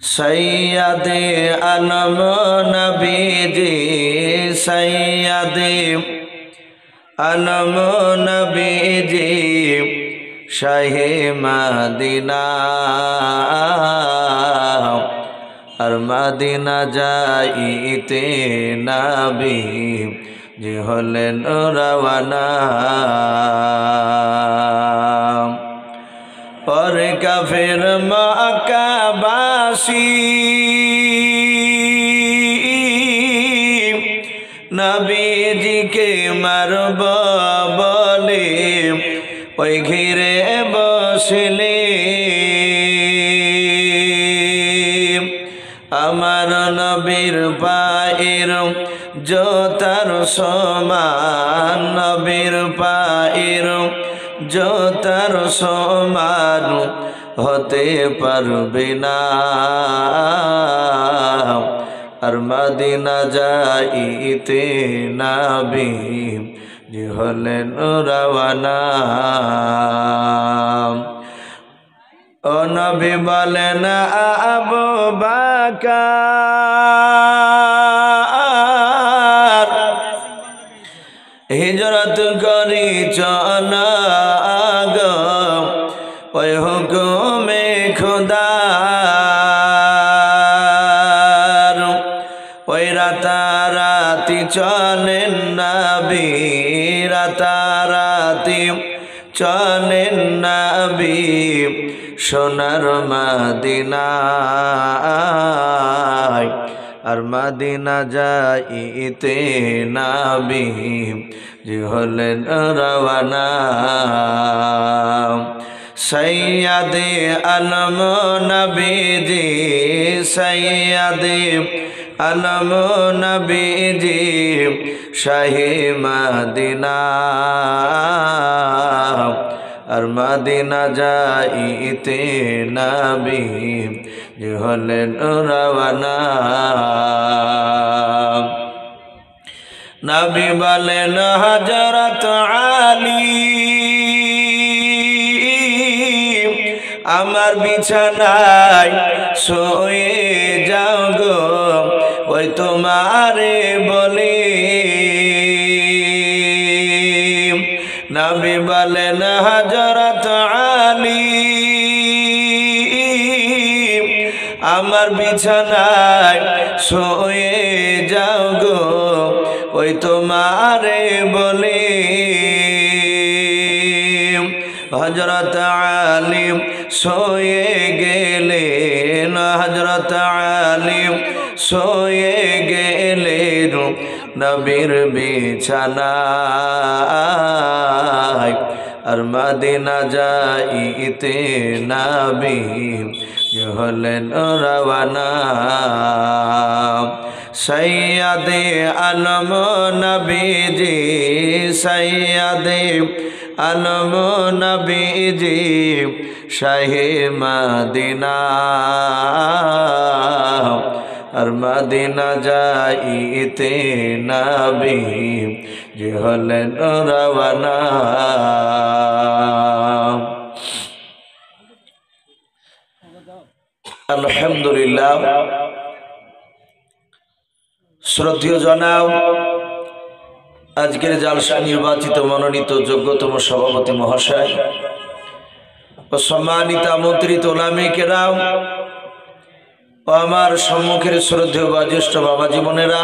सैयदे आलम नबीजी सैयदे आलम नबीजी Shah Medina और Medina जाइते नबी जी हलेन रवाना और काफिर मक्काबासी नबीजी के मरब बोले ओई घिरे बसले আমার নবীর পায়ের জোতার সমান নবীর পায়ের জোতার সমান হতে পারবে না আর মদিনা যাইতে নবী যে হলেন রওয়ানা ও নবী বলেন আবু বকর হিজরত করি চল গো ওই হুকুমে খোদার ওই রাতারাতি চলেন নবী রাতারাতি চলেন নবী সোনার মদিনায় আর মদিনা যাইতে নবী যে হলেন রওয়ানা সৈয়দে আলম নবীজি সৈয়দে আলম নবীজি শাহে মদিনা আর মদিনা যাইতে নবী যে হলেন রওয়ানা নবী বলেন হযরত আলী আমার বিছানায় শুয়ে যাও গো ওই তোমারে বলে নবী বলেন হযরত আলী আমার বিছানায় শুয়ে যাও গো ওই তোমারে বলে হযরত আলী শুয়ে গেলেন হযরত আলী শুয়ে গেলেন নবীর বিছানায় আর মদিনা যাইতে নবী হলেন রওয়ানা সৈয়দে আলম নবীজি সৈয়দে আলম নবীজি শাহে মদিনা আর মদিনা যাইতে নবী যে হলেন রওয়ানা আলহামদুলিল্লাহ শ্রদ্ধেয় জনাব আজকের জালসা নির্বাচিত মনোনীত যোগ্যতম সভাপতি মহাশয় ও সম্মানিত আমন্ত্রিত উলামে কেরাম ও আমার সম্মুখের শ্রদ্ধেয় বয়োজ্যেষ্ঠ বাবা জীবনেরা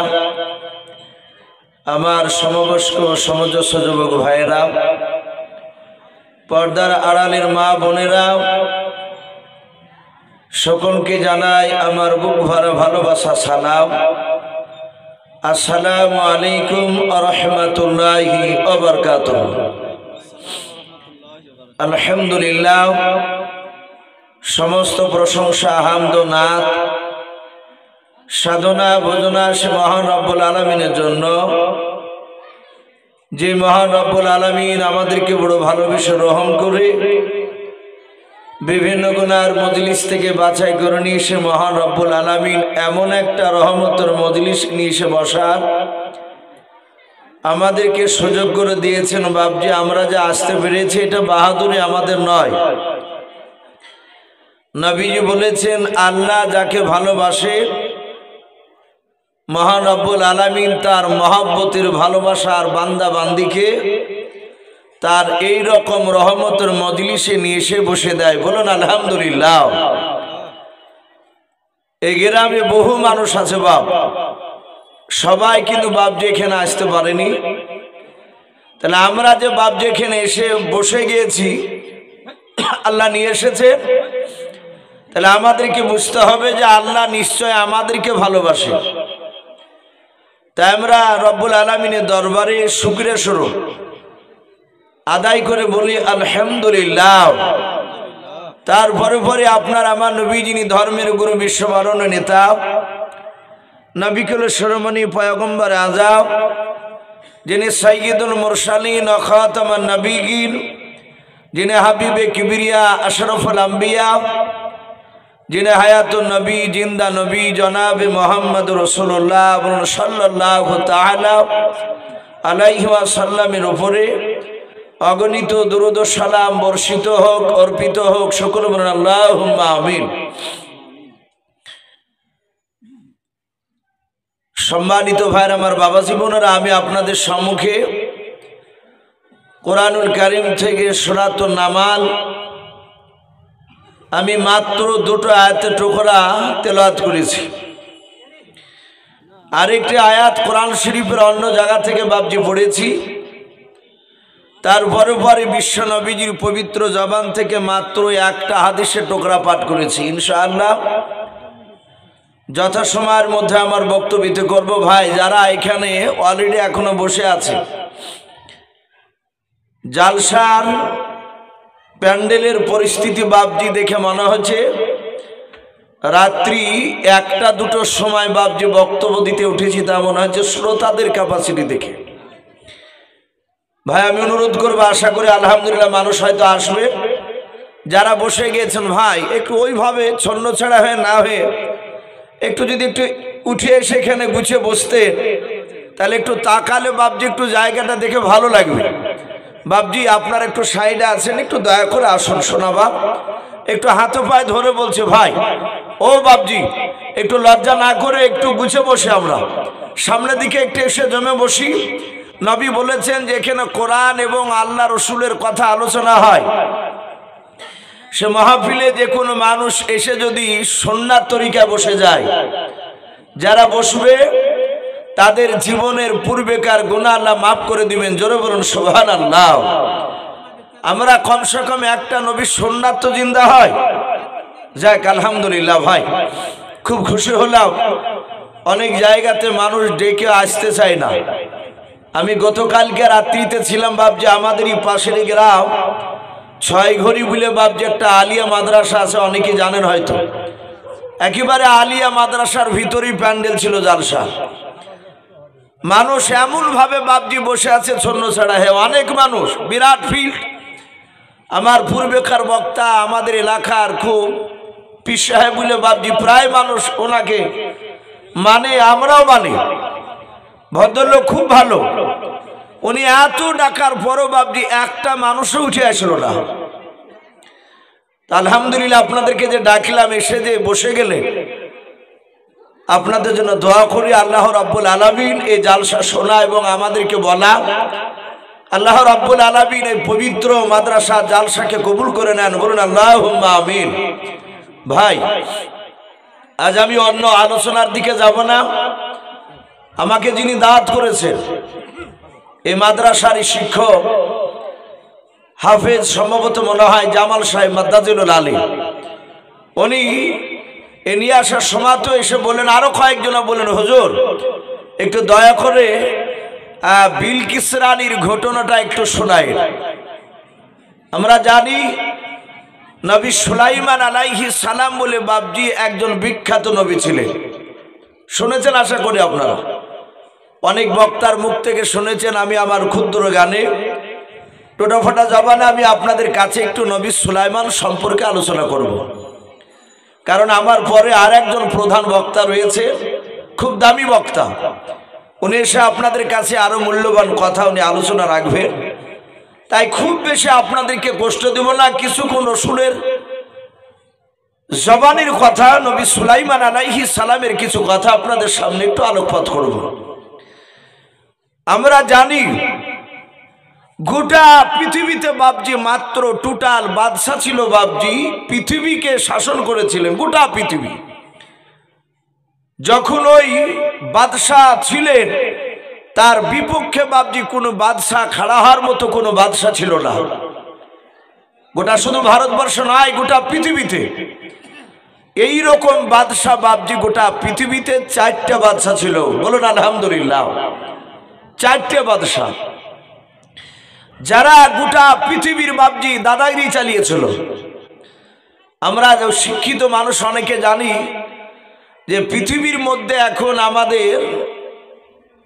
আমার সমবয়স্ক সমঞ্জস্য যুবক ভাইয়েরা পর্দার আড়ালের মা বোনেরা সকলকে জানাই আমার বুক ভরা ভালোবাসা সালাম আসসালামু আলাইকুম ওয়া রাহমাতুল্লাহি ওয়া বারাকাতুহু আলহামদুলিল্লাহ সমস্ত প্রশংসা হামদ নাত সাধনা ভজনা সে মহান রব্বুল আলামিনের জন্য যে মহান রব্বুল আলামিন আমাদেরকে বড় ভালোবেসে রহম করে বিভিন্ন গুনার মজলিস থেকে বাছাই করে নিয়ে এসে মহান রব্বুল আলামিন এমন একটা রহমতের মজলিস নিয়ে এসে বসার আমাদেরকে সুযোগ করে দিয়েছেন। বাপজি আমরা যে আসতে পেরেছি এটা বাহাদুরি আমাদের নয়, নবীজি বলেছেন, আল্লাহ যাকে ভালোবাসে মহান রব্বুল আলামিন তার মহব্বতের ভালোবাসার বান্দা বান্দিকে তার এই রকম রহমতের মজলিসে নিয়ে এসে বসে দেয়। বলুন আলহামদুলিল্লাহ। এই গ্রামে বহু মানুষ আছে বাপ, সবাই কিন্তু বাপজি এখানে আসতে পারেনি। তাহলে আমরা যে বাপজি এখানে এসে বসে গিয়েছি, আল্লাহ নিয়ে এসেছে, তাহলে আমাদেরকে বুঝতে হবে যে আল্লাহ নিশ্চয় আমাদেরকে ভালোবাসে। তাই আমরা রব্বুল আলামিনের দরবারে শুকরিয়া স্বরূপ আদায় করে বলি আলহামদুলিল্লাহ। তারপরে পরে আপনার আমার নবী, যিনি ধর্মের গুরু, বিশ্বমাননীয় নেতা, নবী কুল শিরোমণি পয়গম্বর আযম, যিনি সাইয়্যিদুল মুরসালিন ও খাতামান নবিয়্যিন, যিনি হাবিবে কিবরিয়া আশরাফুল আম্বিয়া, যিনি হায়াতুন নবী, জিন্দা নবী, জনাবে মোহাম্মদ রাসূলুল্লাহ সাল্লাল্লাহু তাআলা আলাইহি ওয়াসাল্লামের উপরে অগণিত দুরূদ ও সালাম বর্ষিত হোক, অর্পিত হোক। সকলে বলুন আল্লাহুম্মা আমিন। সম্মানিত ভাইরা আমার, বাবা জীবনেরা, আমি আপনাদের সম্মুখে কোরআনুল কারীম থেকে সূরাতুন নামাল আমি মাত্র দুটো আয়াতের টুকরা তেলাওয়াত করেছি। আরেকটি আয়াত কোরআন শরীফের অন্য জায়গা থেকে বাপজি পড়েছি। তারপরে পরে বিশ্ব নবীজির পবিত্র জবান থেকে মাত্র একটা হাদিসের টুকরা পাঠ করেছি। ইনশাআল্লাহ যথাসময়ের মধ্যে আমার বক্তব্য করব। ভাই যারা এখানে অলরেডি এখনো বসে আছে, জালসার প্যান্ডেলের পরিস্থিতি বাপজি দেখে মনে হচ্ছে রাত্রি 1টা-2টোর সময় বাপজি বক্তব্য দিতে উঠেছি, তা মনে হচ্ছে শ্রোতাদের ক্যাপাসিটি দেখে। ভাই আমি অনুরোধ করবো, আশা করি আলহামদুলিল্লাহ মানুষ হয়তো আসবে। যারা বসে গিয়েছেন ভাই একটু ওইভাবে ছন্ন ছাড়া হয়ে না হয়ে একটু যদি একটু উঠে সেখানে গুছিয়ে বসতে, তাহলে একটু তাকালে বাপজি একটু জায়গাটা দেখে ভালো লাগবে। বাপজি আপনার একটু সাইডে আছেন, একটু দয়া করে আসুন। শোনা বাপ একটু হাতে পায়ে ধরে বলছে, ভাই ও বাপজি একটু লজ্জা না করে একটু গুছিয়ে বসে আমরা সামনের দিকে একটু এসে জমে বসি। নবী বলেছেন যে এখানে কোরআন এবং আল্লাহ রসুলের কথা আলোচনা হয়, সে মাহফিলে যে কোনো মানুষ এসে যদি সুন্নাত তরিকায় বসে যায়, যারা বসবে তাদের জীবনের পূর্বেকার গুনাহ আল্লাহ মাফ করে দিবেন। জোরে বলুন সুবহানাল্লাহ। আমরা কমসে কম একটা নবীর সুন্নাত তো জিন্দা হয়। যাক আলহামদুলিল্লাহ ভাই, খুব খুশি হলাম। অনেক জায়গাতে মানুষ ডেকে আসতে চায় না। আমি গতকালকে রাত্রিতে ছিলাম বাপজি, আমাদেরই পাশের গ্রাম ছয়ঘড়ি বলে বাপজি একটা আলিয়া মাদ্রাসা আছে, অনেকে জানেন হয়তো। একেবারে আলিয়া মাদ্রাসার ভিতরেই প্যান্ডেল ছিল জালসা। মানুষ এমন ভাবে বাপজি বসে আছে ছন্ন ছাড়া, হে অনেক মানুষ, বিরাট ফিল্ড। আমার পূর্বেকার বক্তা আমাদের এলাকার খুব পীর সাহেব বলে বাপজি, প্রায় মানুষ ওনাকে মানে, আমরাও মানি। ভদ্রলোক খুব ভালো। উনি এত ডাকার পরও বাপজি একটা মানুষও উঠে আসলো না। আলহামদুলিল্লাহ আপনাদেরকে যে ডাকলাম, এসে যে বসে গেলে, আপনাদের জন্য দোয়া করি আল্লাহ রাব্বুল আলামিন এই জালসা শোনা এবং আমাদেরকে বলা, আল্লাহ রাব্বুল আলামিন এই পবিত্র মাদ্রাসা জালসাকে কবুল করে নেন। বলুন আল্লাহুম্মা আমিন। ভাই আজ আমি অন্য আলোচনার দিকে যাব না। আমাকে যিনি দাওয়াত করেছেন এই মাদ্রাসার শিক্ষক হাফেজ, সম্ভবত মনে হয় জামাল সাহেব মাদ্দাজিলুল আলী, উনি এ নিয়ে আসার সময় তো এসে বলেন, আরো কয়েকজন বলেন, হুজুর একটু দয়া করে বিলকিস রানীর ঘটনাটা একটু শোনায়। আমরা জানি নবী সুলাইমান আলাইহিস সালাম বলে বাপজি একজন বিখ্যাত নবী ছিলেন। শুনেছেন আশা করি আপনারা, অনেক বক্তার মুখ থেকে শুনেছেন। আমি আমার ক্ষুদ্র গানে টোটাফাটা জবানে আমি আপনাদের কাছে একটু নবী সুলাইমান সম্পর্কে আলোচনা করব। কারণ আমার পরে আর একজন প্রধান বক্তা রয়েছে, খুব দামি বক্তা। উনি এসে আপনাদের কাছে আরো মূল্যবান কথা উনি আলোচনা রাখবেন। তাই খুব বেশি আপনাদেরকে কষ্ট দেব না। কিছুক্ষণ রসুলের জবানের কথা নবী সুলাইমান আলাইহিস সালামের কিছু কথা আপনাদের সামনে একটু আলোকপাত করব। আমরা জানি গোটা পৃথিবীতে বাপজি মাত্র টোটাল বাদশা ছিল বাপজি, পৃথিবীকে শাসন করেছিলেন গোটা পৃথিবী। যখন ওই বাদশা ছিলেন তার বিপক্ষে বাপজি কোনো বাদশা খাড়া হওয়ার মতো কোনো বাদশা ছিল না। গোটা শুধু ভারতবর্ষ নয়, গোটা পৃথিবীতে এই রকম বাদশা বাপজি গোটা পৃথিবীতে 4টা বাদশা ছিল। বলুন আলহামদুলিল্লাহ। 4টে বাদশা যারা গোটা পৃথিবীর বাপজি দাদাগিরি চালিয়েছিল। আমরা শিক্ষিত মানুষ অনেকে জানি যে পৃথিবীর মধ্যে এখন আমাদের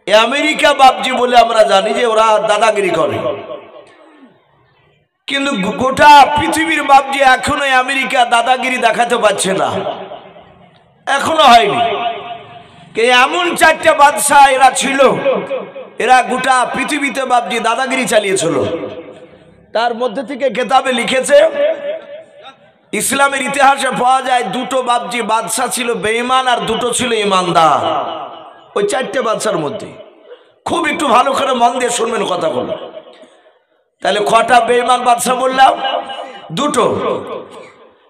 আমেরিকা বাপজি বলে আমরা জানি যে ওরা দাদাগিরি করে, কিন্তু গোটা পৃথিবীর বাপজি এখনো আমেরিকা দাদাগিরি দেখাতে পারছে না, এখনো হয়নি। এমন 4টে বাদশা এরা ছিল, এরা গোটা পৃথিবীতে বাপজি দাদাগিরি চালিয়েছিল। তার মধ্যে থেকে কেতাবে লিখেছে, ইসলামের ইতিহাসে পাওয়া যায় 2টো বাপজি বাদশা ছিল বেঈমান আর 2টো ছিল ইমানদার। ওই 4টে বাদশার মধ্যে খুব একটু ভালো করে মন দিয়ে শুনবেন কথাগুলো। তাহলে কটা বেঈমান বাদশা বললাম? 2টো।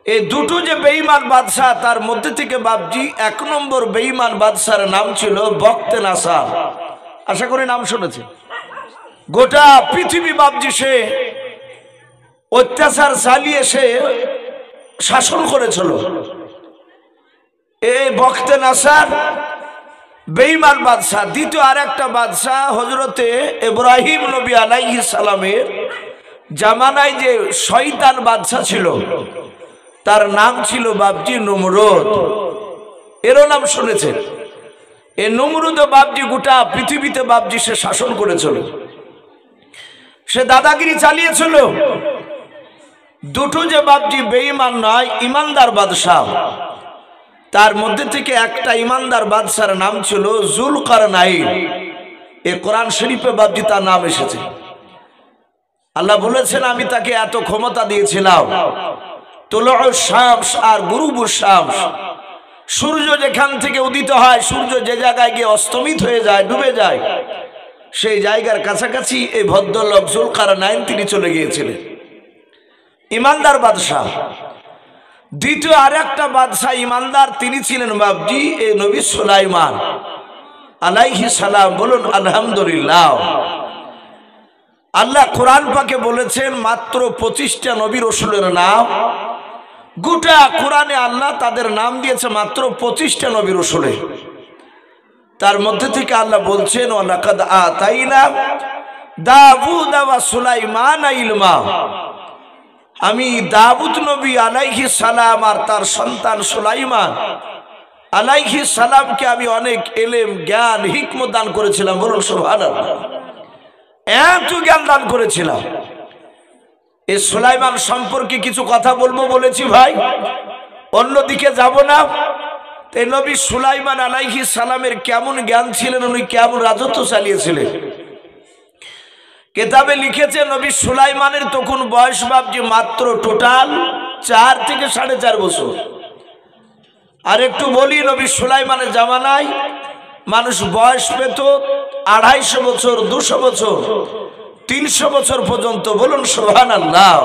এই 2টো যে বেঈমান বাদশা তার মধ্যে থেকে বাপজি 1 নম্বর বেঈমান বাদশার নাম ছিল বখতে নাসার। আশা করি নাম শুনেছে। গোটা পৃথিবী বাপজি সে অত্যাচার চালিয়ে সে শাসন করেছিল। এই বখতে নাসার বেঈমান বাদশা। দ্বিতীয় আরেকটা বাদশা হযরতে ইব্রাহিম নবী আলাইহিস সালামের জামানায় যে শয়তান বাদশা ছিল তার নাম ছিল বাপজি নমরুদ। এরও নাম শুনেছেন। এই নমরুদ বাপজি গোটা পৃথিবীতে বাপজি সে শাসন করেছিল, সে দাদাগিরি চালিয়েছিল। 2টো যে বাপজি বেঈমান নয় ইমানদার বাদশা, তার মধ্যে থেকে একটা ইমানদার বাদশার নাম ছিল জুলকারনাইন। এই কোরআন শরীফে বাপজি তার নাম এসেছে। আল্লাহ বলেছেন আমি তাকে এত ক্ষমতা দিয়েছিলাম, তুলুউশ শামস আর গুরুবুশ শামস, সূর্য যেখান থেকে উদিত হয় সূর্য যে জায়গায় গিয়ে অস্তমিত হয়ে যায়, ডুবে যায়, সেই জায়গার কাছাকাছি এই ভদ্রলোক জুলকারনাইন তিনি চলে গিয়েছিলেন, ইমানদার বাদশা। দ্বিতীয় আরেকটা বাদশা ইমানদার তিনি ছিলেন বাপজি এই নবী সুলাইমান আলাইহিস সালাম। বলুন আলহামদুলিল্লাহ। আল্লাহ কোরআন পাকে বলেছেন মাত্র 25টা নবী রাসূলের নাম। গোটা কোরআনে আল্লাহ তাদের নাম দিয়েছে মাত্র 25টা নবী রাসূলের। তার মধ্যে থেকে আল্লাহ বলছেন ওয়ালাকাদ আতাইনা দাউদ ওয়া সুলাইমান ইলমা। আমি দাউদ নবী আলাইহিস সালাম আর তার সন্তান সুলাইমান আলাইহিস সালামকে আমি অনেক ইলম জ্ঞান হিকমত দান করেছিলাম। বলুন সুবহানাল্লাহ। এত জ্ঞান দান করেছিলাম। এই সুলাইমান সম্পর্কে কিছু কথা বলবো বলেছি ভাই, অন্যদিকে যাব না। এই নবী সুলাইমান আলাইহিস সালামের কেমন জ্ঞান ছিলেন, উনি কেমন রাজত্ব চালিয়েছিলেন। কেতাবে লিখেছে নবী সুলাইমানের তখন বয়স বাপজি মাত্র টোটাল 4 থেকে 4.5 বছর। আর একটু বলি, নবী সুলাইমানের জামানায় মানুষ বয়স পেত 250 বছর, 200 বছর, 300 বছর পর্যন্ত। বলুন সুবহানাল্লাহ।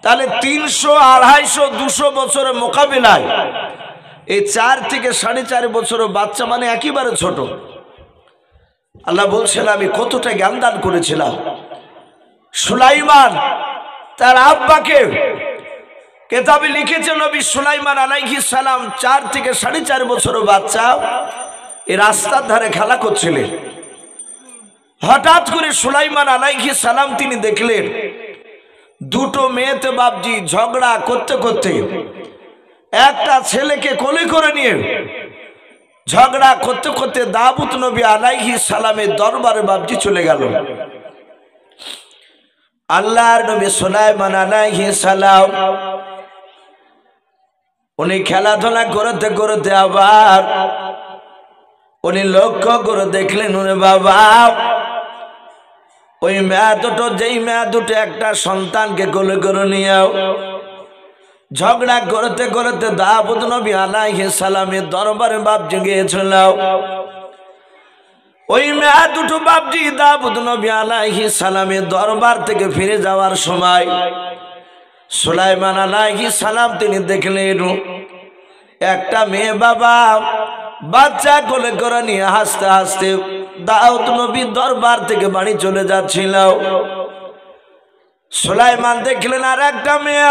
তাহলে 300, 250, 200 বছরের মোকাবিলায় এই 4 থেকে 4.5 বছরের বাচ্চা মানে একেবারে ছোট। আল্লাহ বলছেন আমি কতটা জ্ঞান দান করেছিলাম। সুলাইমান তার আব্বাকে কেতাবে লিখেছে নবী সুলাইমান আলাইহিস সালাম 4 থেকে 4.5 বছরের বাচ্চা এই রাস্তার ধারে খেলা করছিলেন। হঠাৎ করে সুলাইমান আলাইহিস সালাম তিনি দেখলেন 2টো মেয়েতে বাপজি ঝগড়া করতে করতে একটা ছেলেকে কোলে করে নিয়ে ঝগড়া করতে করতে দাউদ নবী আলাইহিস সালামের দরবারে বাপজি চলে গেল। আল্লাহর নবী সুলাইমান আলাইহিস সালাম উনি খেলাধুলা করতে করতে আবার উনি লক্ষ্য করে দেখলেন উনি বাবা ওই মেয়ে দুটো, যেই মেয়ে দুটো একটা সন্তানকে কোলে করে নিয়েও ঝগড়া করতে করতে দাউদ নবী আলাইহিস সালামের দরবারে বাপজি গিয়েছিল। ওই মেয়ে দুটো বাপজি দাউদ নবী আলাইহিস সালামের দরবার থেকে ফিরে যাওয়ার সময় সুলাইমান আলাইহিস সালাম তিনি দেখলেন একটা মেয়ে বাবা বাচ্চা কোলে করে নিয়ে হাসতে হাসতে দাউদ নবীর দরবার থেকে বাড়ি চলে যাচ্ছিল। সুলাইমান দেখলেন আর একটা মেয়ে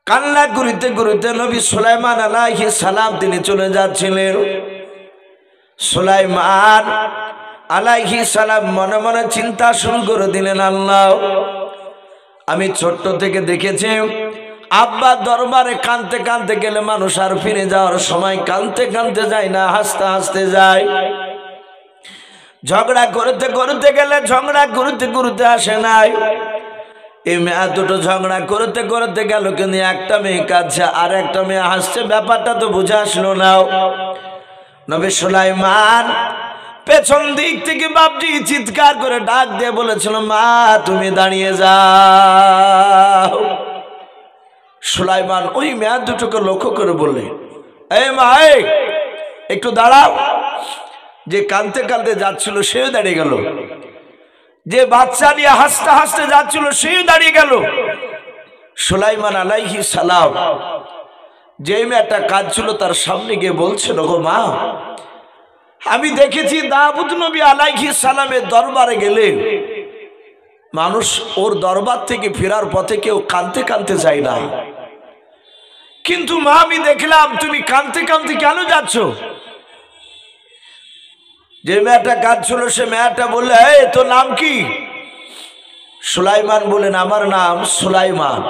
কান্না করিতে করিতে নবী সুলাইমান আলাইহিস সালাম তিনি চলে যাচ্ছিলেন। সুলাইমান আলাইহিস সালাম মনে মনে চিন্তা শুরু করে দিলেন, আল্লাহ আমি ছোট্ট থেকে দেখেছি আব্বা দরবারে কাঁদতে কাঁদতে গেলে মানুষ আর ফিরে যাওয়ার সময় কাঁদতে কাঁদতে যায় না, হাসতে হাসতে যায়। ঝগড়া করতে করতে গেলে ঝগড়া করতে করতে আসে নাই। এই মেয়ে দুটো ঝগড়া করতে করতে গেল, কিন্তু একটা মেয়ে কাঁদছে আর একটা মেয়ে হাসছে, ব্যাপারটা তো বুঝে আসলো না। নবী সুলাইমান পেছন দিক থেকে বাপজি চিৎকার করে ডাক দিয়ে বলেছিল, মা তুমি দাঁড়িয়ে যাও। সুলাইমান ওই মেয়ে দুটোকে লক্ষ্য করে বললে, এই মা একটু দাঁড়াও। যে কাঁদতে কাঁদতে যাচ্ছিল সেও দাঁড়িয়ে গেল, যে বাচ্চা নিয়ে হাসতে হাসতে যাচ্ছিল সেও দাঁড়িয়ে গেল। সুলাইমান আলাইহিস সালাম যে মেয়েটা কাঁদছিল তার সামনে গিয়ে বলছিল, গো মা আমি দেখেছি দাউদ নবী আলাইহিস সালামের দরবারে গেলে মানুষ ওর দরবার থেকে ফেরার পথে কেউ কাঁদতে কাঁদতে যায় না, কিন্তু মা আমি দেখলাম তুমি কাঁদতে কাঁদতে কেন যাচ্ছ? যে মেয়েটা কাঁদছিল সে মেয়েটা বললে, এই তোর নাম কি? সুলাইমান বলেন, আমার নাম সুলাইমান।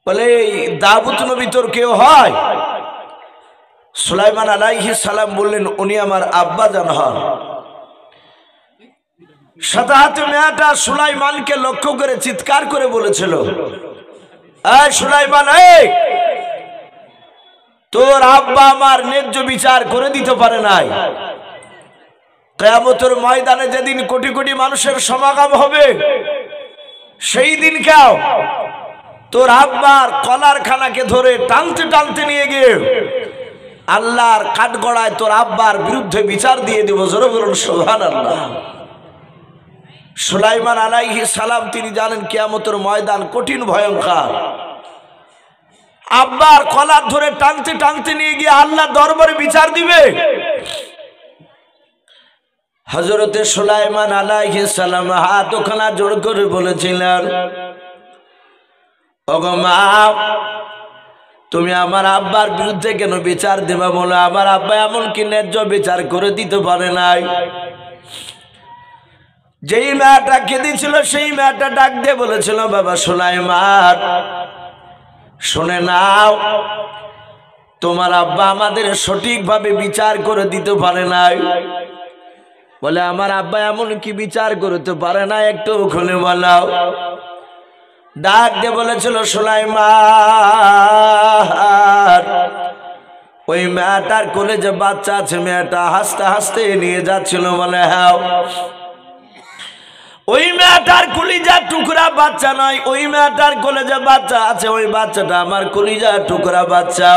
বলে দাউদ নবী তোর কেউ হয়? সুলাইমান আলাইহিস সালাম বললেন, উনি আমার আব্বা জান হন। সাথে সাথে মেয়েটা সুলাইমানকে লক্ষ্য করে চিৎকার করে বলেছিল, এই সুলাইমান, তোর আব্বা আমার ন্যায্য বিচার করে দিতে পারে নাই। কিয়ামতের ময়দানে যেদিন কোটি কোটি মানুষের সমাগম হবে সেই দিন কেউ তোর আব্বার কলার খানাকে ধরে টানতে টানতে নিয়ে গিয়ে আল্লাহর কাঠগড়ায় তোর আব্বার বিরুদ্ধে বিচার দিয়ে দিব। জোরে বলুন সুবহানাল্লাহ। সুলাইমান আলাইহিস সালাম তিনি জানেন কিয়ামতের ময়দান কঠিন ভয়ঙ্কর। আব্বার কলার ধরে টানতে টানতে নিয়ে গিয়ে আল্লাহ দরবারে বিচার দিবে। হযরতে সুলাইমান আলাইহিস সালাম হাত ওখানা জোড় করে বলেছিলেন, ওগো মা তুমি আমার আব্বার বিরুদ্ধে কেন বিচার দেবা? বলো আমার আব্বা এমন কি ন্যায্য বিচার করে দিতে পারে নাই? যেই মেয়েটা কেঁদেছিল সেই মেয়েটা ডাক দিয়ে বলেছিল, বাবা সুলাইমান শুনে নাও, তোমার আব্বা আমাদের সঠিকভাবে বিচার করে দিতে পারে নাই। বলে আমার আব্বা এমন কি বিচার করতে পারে না, একটু খুলে বলাও। ডাক দিয়ে বলেছিল, সুলাইমান ওই মেয়েটার কোলে যে বাচ্চা আছে মেয়েটা হাসতে হাসতে নিয়ে যাচ্ছিল। বলে হ্যাঁ, ওই মেয়েটার কলিজার টুকরা বাচ্চা নয়, ওই মেয়েটার কোলে যে বাচ্চা আছে ওই বাচ্চাটা আমার কলিজার টুকরা বাচ্চা।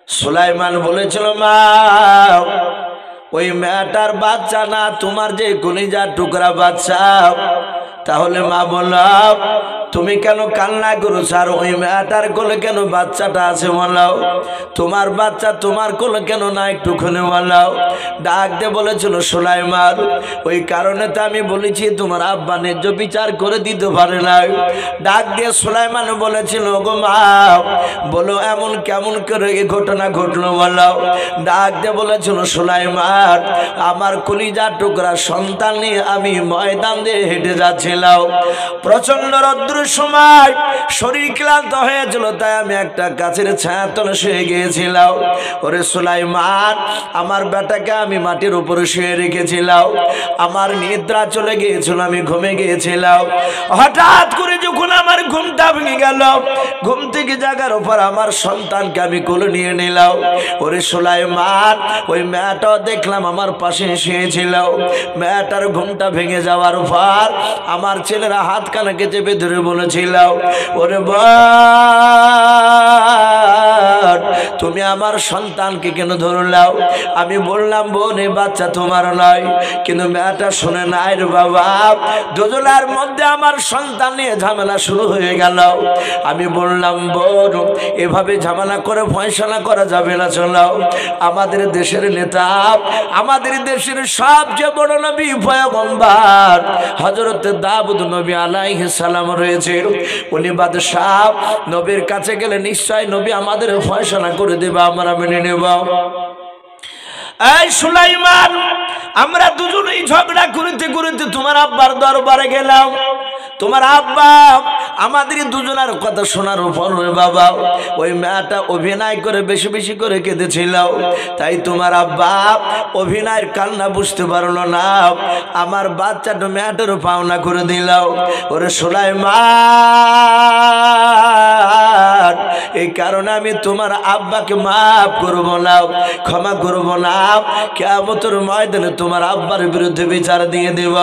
সুলাইমান বলেছিল, মা ওই মেয়েটার বাচ্চা না, তোমার যে কলিজার টুকরা বাচ্চা। তাহলে মা বললাম তুমি কেন কান্না করছো? আর ওই মেয়েটার কোলে কেন বাচ্চাটা আছে বলাও? তোমার বাচ্চা তোমার কোলে কেন না, একটু খুলে বলাও। ডাক দিয়ে বলেছিল, সুলাইমান ওই কারণে তো আমি বলেছি তোমার আব্বা ন্যায্য বিচার করে দিতে পারে না। ডাক দিয়ে সুলাইমান বলেছিল, গো মা বলো এমন কেমন করে এই ঘটনা ঘটলো বলাও। ডাক দিয়ে বলেছিল, সুলাইমান আমার কলিজার টুকরা সন্তান নিয়ে আমি ময়দান দিয়ে হেঁটে যাচ্ছিলাম। প্রচন্ড রৌদ্র সময় শরীর ক্লান্ত হয়েছিল, তাই আমি একটা গাছের ছায়া তলে শুয়ে গিয়েছিলাম। ওরে সুলাইমান আমার বেটাকে আমি মাটির উপরে শুয়ে রেখেছিলাম, আমার নিদ্রা চলে গিয়েছিল, আমি ঘুমে গিয়েছিলাম। হঠাৎ করে যখন আমার ঘুমটা ভেঙে গেল, ঘুম থেকে জাগার উপর আমার সন্তানকে আমি কোলে নিয়ে নিলাম। ওরে সুলাইমান ওই মেয়েটাও দেখলাম আমার পাশে শুয়েছিল। মেয়েটার ঘুমটা ভেঙে যাওয়ার পর আমার আমার ছেলেরা হাত কানাকে চেপে ধরে বলেছিল, ওরে তুমি আমার সন্তানকে কেন ধরলাও? আমি বললাম বোন এই বাচ্চা তোমার নয়, কিন্তু মেয়েটা শুনে নাই রে বাবা। দুজনের মধ্যে আমার সন্তান নিয়ে ঝামেলা শুরু হয়ে গেল। আমি বললাম বোন এভাবে ঝামেলা করে ফয়সালা করা যাবে না, চলো আমাদের দেশের নেতা, আমাদের দেশের সবচেয়ে বড় নবী পয়গম্বর হযরত দাউদ নবী আলাইহিস সালাম রয়েছে, উনি বাদশাহ, নবীর কাছে গেলে নিশ্চয় নবী আমাদের ফয়সালা করে দেবে, আমরা মেনে নেব। এই সুলাইমান, আমরা দুজনেই ঝগড়া করতে করতে তোমার আব্বার দরবারে গেলাম। তোমার আব্বা আমাদের দুজনের কথা শোনার পর বাবা ওই মেয়েটা অভিনয় করে বেশি বেশি করে কেঁদেছিল, তাই তোমার আব্বা অভিনয়ের কান্না বুঝতে পারলো না, আমার বাচ্চাটা মেয়েটার পাওনা করে দিল। ওরে সুলাইমান, এই কারণে আমি তোমার আব্বাকে মাফ করব না, ক্ষমা করব না, কিয়ামতের ময়দানে তোমার আব্বার বিরুদ্ধে বিচার দিয়ে দেব।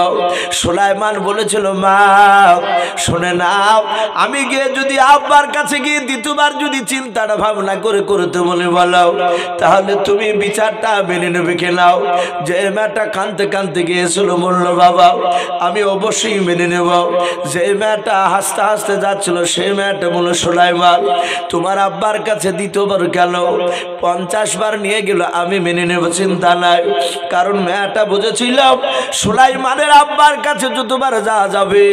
সুলাইমান বলেছিল মা শুনে নাও, আমি গিয়ে যদি আব্বার কাছে গিয়ে দ্বিতীয়বার যদি চিন্তাটা ভাবনা করে করতে বলে বলো, তাহলে তুমি বিচারটা মেনে নেবে কেনাও? যে মেয়েটা কাঁদতে কাঁদতে গিয়েছিল বলল বাবা আমি অবশ্যই মেনে নেব। যে মেয়েটা হাসতে হাসতে যাচ্ছিল সেই মেয়েটা বলল সুলাইমান তোমার আব্বার কাছে দ্বিতীয়বার গেল, 50 বার নিয়ে গেল, আমি মেনে নেব, চিন্তা নাই। কারণ মেয়েটা বুঝেছিল সুলাইমানের আব্বার কাছে যতবার যাওয়া যাবে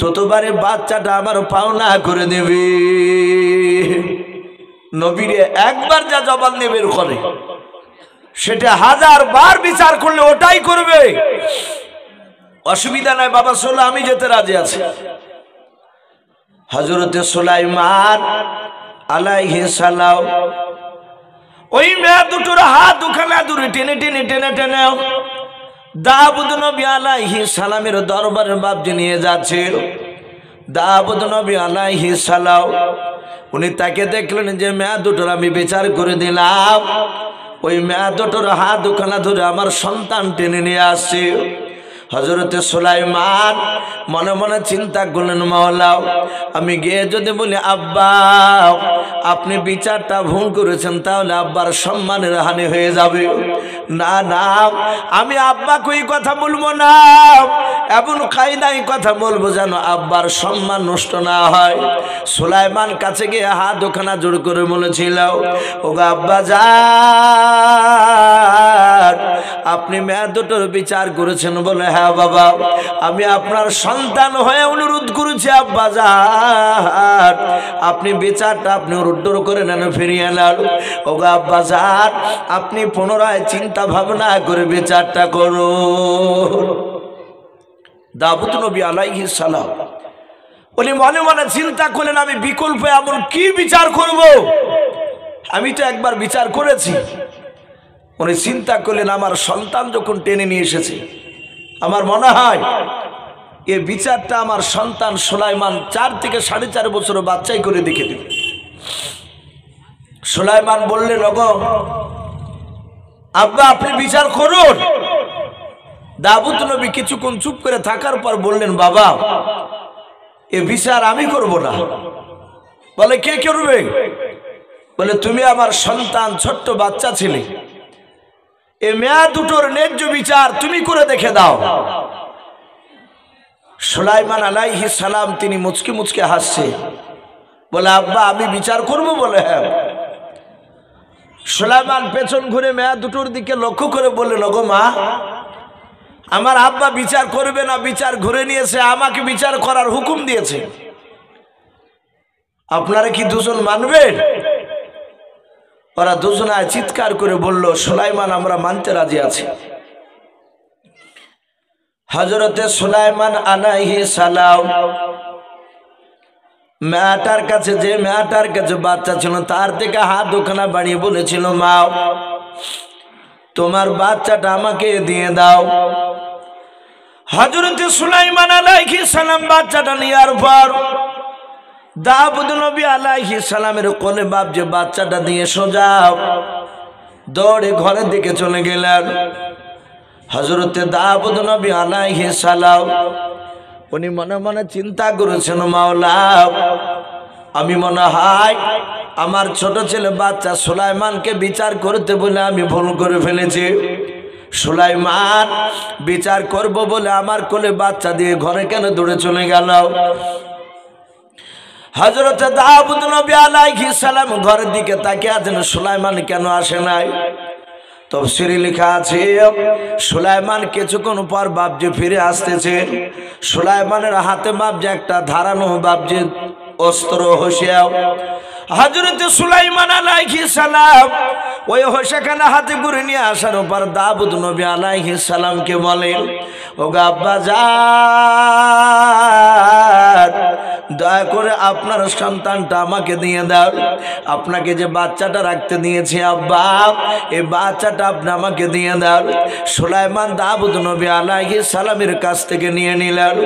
ততবারে বাচ্চাটা আমার পাওনা করে দেবে। নবীরে একবার যা জবান বের করে সেটা 1000 বার বিচার করলে ওটাই করবে, অসুবিধা নাই বাবা, চলো আমি যেতে রাজি আছি। হযরতে সুলাইমান আলাইহিস সালাম ওই মেয়ে দুটোর হাত দুখানা দূরে টেনে টেনে টেনে টেনে দাউদ নবী আলাইহিস সালামের দরবারে বাপজি নিয়ে যাচ্ছে। দাউদ নবী আলাইহিস সালাম উনি তাকে দেখলেন যে মেয়ে দুটোর আমি বিচার করে দিলাম, ওই মেয়ে দুটোর হাত দুখানা ধরে আমার সন্তান টেনে নিয়ে আসছে। হযরতে সুলাইমান মনে মনে চিন্তা করলেন মাওলা আমি গিয়ে যদি বলি আব্বা আপনি বিচারটা ভুল করেছেন তাহলে আব্বার সম্মানের হানি হয়ে যাবে, না না আমি আব্বাকে এই কথা বলবো না, এমন কায়দায় কথা বলবো যেন আব্বার সম্মান নষ্ট না হয়। সুলাইমান কাছে গিয়ে হাত ওখানা জোর করে বলেছিল ওগো আব্বা যান আপনি মেয়ে দুটোর বিচার করেছেন বলে হ্যাঁ বাবা আমি আপনার সন্তান হয়ে অনুরোধ করেছি আব্বা যান আপনি বিচারটা আপনি রুদ্ধ করে নেন, ফিরিয়ে নেন। ওগো আব্বা যান আপনি পুনরায় চিন্তা ভাবনা করে বিচারটা করুন। দাউদ নবী আলাইহিস সালাম উনি মনে মনে চিন্তা করলেন আমি বিকল্প এমন কি বিচার করব, আমি তো একবার বিচার করেছি। উনি চিন্তা করলেন আমার সন্তান যখন টেনে নিয়ে এসেছে আমার মনে হয় এই বিচারটা আমার সন্তান সুলাইমান 4 থেকে 4.5 বছর বাচ্চাই করে দেখে দিবে। সুলাইমান বললেন ওগো আব্বা আপনি বিচার করুন। দাউদ নবী কিছুক্ষণ চুপ করে থাকার পর বললেন বাবা এ বিচার আমি করব না। বলে কে করবে? বলে তুমি আমার সন্তান ছোট্ট বাচ্চা ছিলে, এ মেয়ে দুটোর ন্যায্য বিচার তুমি করে দেখে দাও। সুলাইমান আলাইহিস সালাম তিনি মুচকি মুচকি হাসছে, বলে আব্বা আমি বিচার করব? বলে হ্যাঁ। সুলাইমান পেছন ঘুরে মেয়ে দুটোর দিকে লক্ষ্য করে বললেন ওগো মা আমার আব্বা বিচার করবে না, বিচার ঘুরে নিয়েছে, আমাকে বিচার করার হুকুম দিয়েছে, আপনারা কি দুজন মানবেন? ওরা দুজনায় চিৎকার করে বলল সুলাইমান আমরা মানতে রাজি আছি। হযরতে সুলাইমান আলাইহিস সালাম মেয়েটার কাছে যে মেয়েটার কাছে বাচ্চা ছিল তার থেকে হাত দুখানা বাড়িয়ে বলেছিল মা তোমার বাচ্চাটা আমাকে দিয়ে দাও। হযরতে সুলাইমান আলাইহিস সালাম বাচ্চাটা নেওয়ার পর দাউদ নবী আলাইহিস সালামের কোলে বাপ যে বাচ্চাটা দিয়ে সোজা দৌড়ে ঘরের দিকে চলে গেলেন। হযরতে দাউদ নবী আলাইহিস সালাম উনি মনে মনে চিন্তা করেছেন, মাওলা আমি মনে হয় আমার ছোট ছেলে বাচ্চা সুলাইমানকে বিচার করতে বলে আমি ভুল করে ফেলেছি। সুলাইমান বিচার করব বলে আমার কোলে বাচ্চা দিয়ে ঘরে কেন দৌড়ে চলে গেল? হযরত দাউদ নবী আলাইহিস সালাম ঘরের দিকে তাকিয়ে আছেন, সুলাইমান কেন আসে নাই? তাফসীরে লেখা আছে সুলাইমান কিছুক্ষণ পর বাপজি ফিরে আসতেছে। সুলাইমানের হাতে বাপজি একটা ধারানো বাপজি অস্ত্র হোসেও। হযরত সুলাইমান আলাইহিস সালাম ওই হোসেখানা হাতে করে নিয়ে আসার পর দাউদ নবী আলাইহিস সালামকে বলেন, ওগো আব্বাজান দয়া করে আপনার সন্তানটা আমাকে দিয়ে দাও। আপনাকে যে বাচ্চাটা রাখতে দিয়েছি আব্বা, এই বাচ্চাটা আপনি আমাকে দিয়ে দাও। সুলাইমান দাউদ নবী আলাইহিস সালামের কাছ থেকে নিয়ে নিলেন।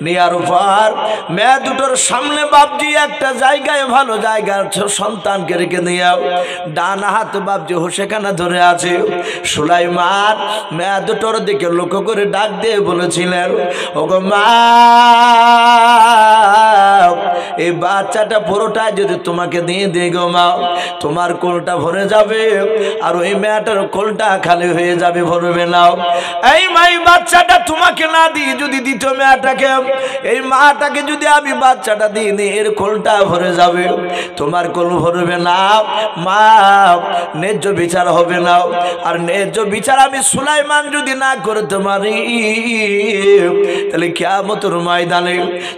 নেয়ার পর মেয়ে দুটোর সামনে বাপজি একটা জায়গায় ভালো জায়গার সন্তানকে রেখে দিও। ডান হাত বাপজি হোসেখানা ধরে আছে। সুলাইমান মেয়ে দুটোর দিকে লক্ষ্য করে ডাক দিয়ে বলেছিলেন, ওগো মা এই বাচ্চাটা পুরোটা যদি তোমাকে দিয়ে দিই গো মা, তোমার কোলটা ভরে যাবে আর ওই মেয়েটার কোলটা খালি হয়ে যাবে, ভরবে না। এই মা এই বাচ্চাটা তোমাকে না দিয়ে যদি দিত মেয়েটাকে, এই মাটাকে যদি আমি বাচ্চাটা দিয়ে দিই এর কোলটা ভরে যাবে, তোমার কোল ভরবে না মা, ন্যায্য বিচার হবে না। আর ন্যায্য বিচার আমি সুলাইমান যদি না করতে পারি তাহলে কিয়ামতের ময়দানে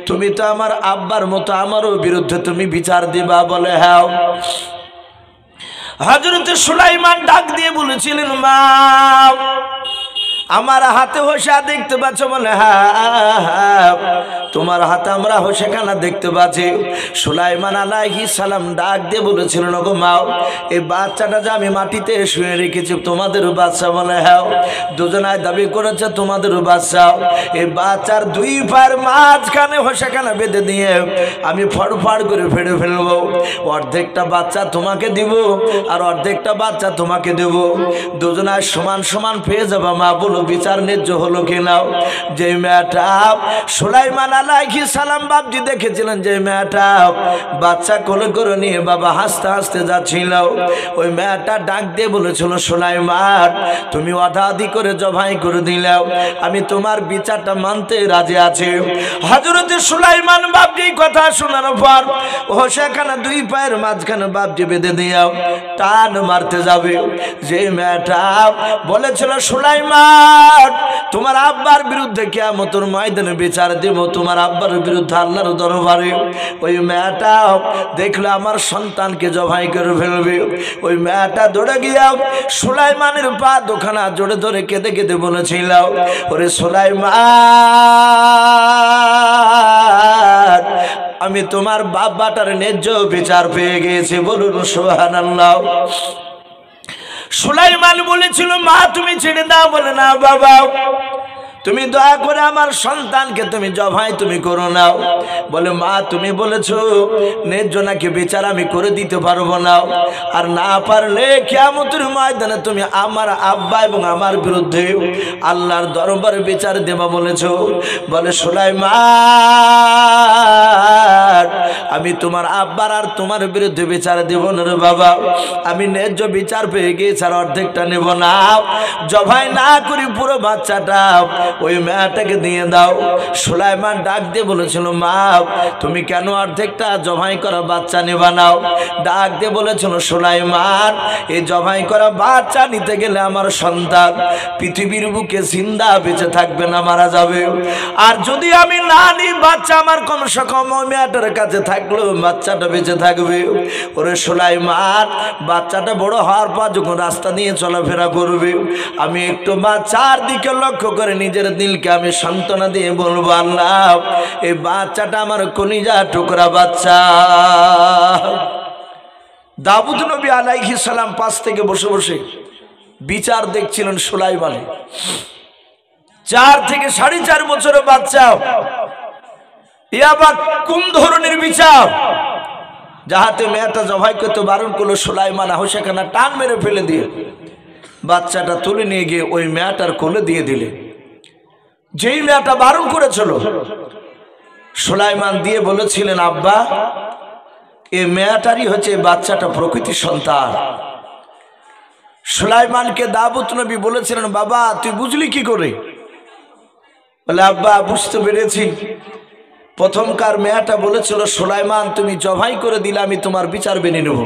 তুমি তো আমার আব্বার মতো আমারও বিরুদ্ধে তুমি বিচার দিবা। বলে হ্যাঁ। হযরত সুলাইমান ডাক দিয়ে বলেছিলেন, মা আমার হাতে হোসা দেখতে পাচ্ছ? বলে হ্যাঁ তোমার হাতে আমরা হোসেখানা দেখতে পাচ্ছি। সুলাইমান আলাইহিস সালাম ডাক দিয়ে বলেছিলেন, ওগো মা এই বাচ্চাটা যে আমি মাটিতে শুয়ে রেখেছি তোমাদের বাচ্চা? বলে হ্যাঁ। দুজনায় দাবি করেছে তোমাদের বাচ্চা। এই বাচ্চার দুই পায়ের মাঝখানে হোসেখানা বেঁধে দিয়ে আমি ফড়ফড় করে ফেড়ে ফেলবো। অর্ধেকটা বাচ্চা তোমাকে দিব আর অর্ধেকটা বাচ্চা তোমাকে দেব, দুজনায় সমান সমান পেয়ে যাবা। মা বলো বিচার ন্যায্য হলো কিনা? যে মেয়েটা সুলাইমান আলাইহিস সালাম বাপজি দেখেছিলেন, যে মেয়েটা বাচ্চা কোলে করে নিয়ে বাবা হাসতে হাসতে যাচ্ছিল, ওই মেয়েটা ডাক দিয়ে বলেছিল, সুলাইমান তুমি অধাধি করে জবাই করে দিলাও, আমি তোমার বিচারটা মানতে রাজি আছি। হযরত সুলাইমান বাপজি কথা শোনার পর হোসেখানা দুই পায়ের মাঝখানে বাপজি বেঁধে দিয়াও টান মারতে যাবে। যে মেয়েটা বলেছিল, সুলাইমান তোমার আব্বার বিরুদ্ধে কিয়ামতের ময়দানে বিচার দেব, তোমার আব্বার বিরুদ্ধে আল্লাহর দরবারে, ওই মেয়েটা দেখলো আমার সন্তানকে জবাই করে ফেলবে। ওই মেয়েটা দৌড়ে গিয়া সুলাইমানের পা দুখানা জোরে ধরে কেঁদে কেঁদে বলেছিল, ওরে সুলাইমান আমি তোমার বাবাটার ন্যায্য বিচার পেয়ে গিয়েছি। বলুন সুবহানাল্লাহ। সুলাইমান বলেছিল, মা তুমি ছেড়ে দাও। বলে না বাবা, তুমি দয়া করে আমার সন্তানকে তুমি জবাই তুমি করো না। বলে মা তুমি বলেছো ন্যায্য নাকি বিচার আমি করে দিতে পারবো না, আর না পারলে কিয়ামতের ময়দানে তুমি আমার আব্বা এবং আমার বিরুদ্ধে আল্লাহর দরবারে বিচার দেবা বলেছো। বলে সুলাইমান আমি তোমার আব্বার আর তোমার বিরুদ্ধে বিচার দেব না রে বাবা, আমি ন্যায্য বিচার পেয়ে গিয়েছি আর অর্ধেকটা নেব না, জবাই না করি পুরো বাচ্চাটা ওই মেয়েটাকে দিয়ে দাও। সুলাইমান ডাক দিয়ে বলেছিল, মা তুমি কেন অর্ধেকটা জবাই করা বাচ্চা নেবা নাও? ডাক দিয়ে বলেছিল, সুলাইমান এই জবাই করা বাচ্চা নিতে গেলে আমার সন্তান পৃথিবীর বুকে জিন্দা বেঁচে থাকবে না, মারা যাবে। আর যদি আমি না নিই বাচ্চা আমার কমসে কম ওই মেয়েটার কাছে থাকলেও বাচ্চাটা বেঁচে থাকবে। ওরে সুলাইমান বাচ্চাটা বড় হওয়ার পর যখন রাস্তা দিয়ে চলাফেরা করবে, আমি একটু বাচ্চার দিকে লক্ষ্য করে নিজের দিলকে আমি সান্ত্বনা দিয়ে বলবো, আল্লাহ এই বাচ্চাটা আমার কলিজা টুকরা বাচ্চা। দাউদ নবী আলাইহিস সালাম পাশ থেকে বসে বসে বিচার দেখছিলেন সুলাইমানের। 4 থেকে 4.5 বছরের বাচ্চা, এ আবার কোন ধরনের বিচার? যাহাতে মেয়েটা জবাই করতে বারণ করলো, সুলাইমান হোসেখানা টান মেরে ফেলে দিয়ে বাচ্চাটা তুলে নিয়ে গিয়ে ওই মেয়েটার কোলে দিয়ে দিলে। যেই মেয়েটা বারণ করেছিল সুলাইমান দিয়ে বলেছিলেন, আব্বা এ মেয়েটারই হচ্ছে বাচ্চাটা প্রকৃতি সন্তান। সুলাইমানকে দাউদ নবী বলেছিলেন, বাবা তুই বুঝলি কি করে? বলে, আব্বা বুঝতে পেরেছি। প্রথমকার মেয়েটা বলেছিল, সুলাইমান তুমি জবাই করে দিলে আমি তোমার বিচার মেনে নেব।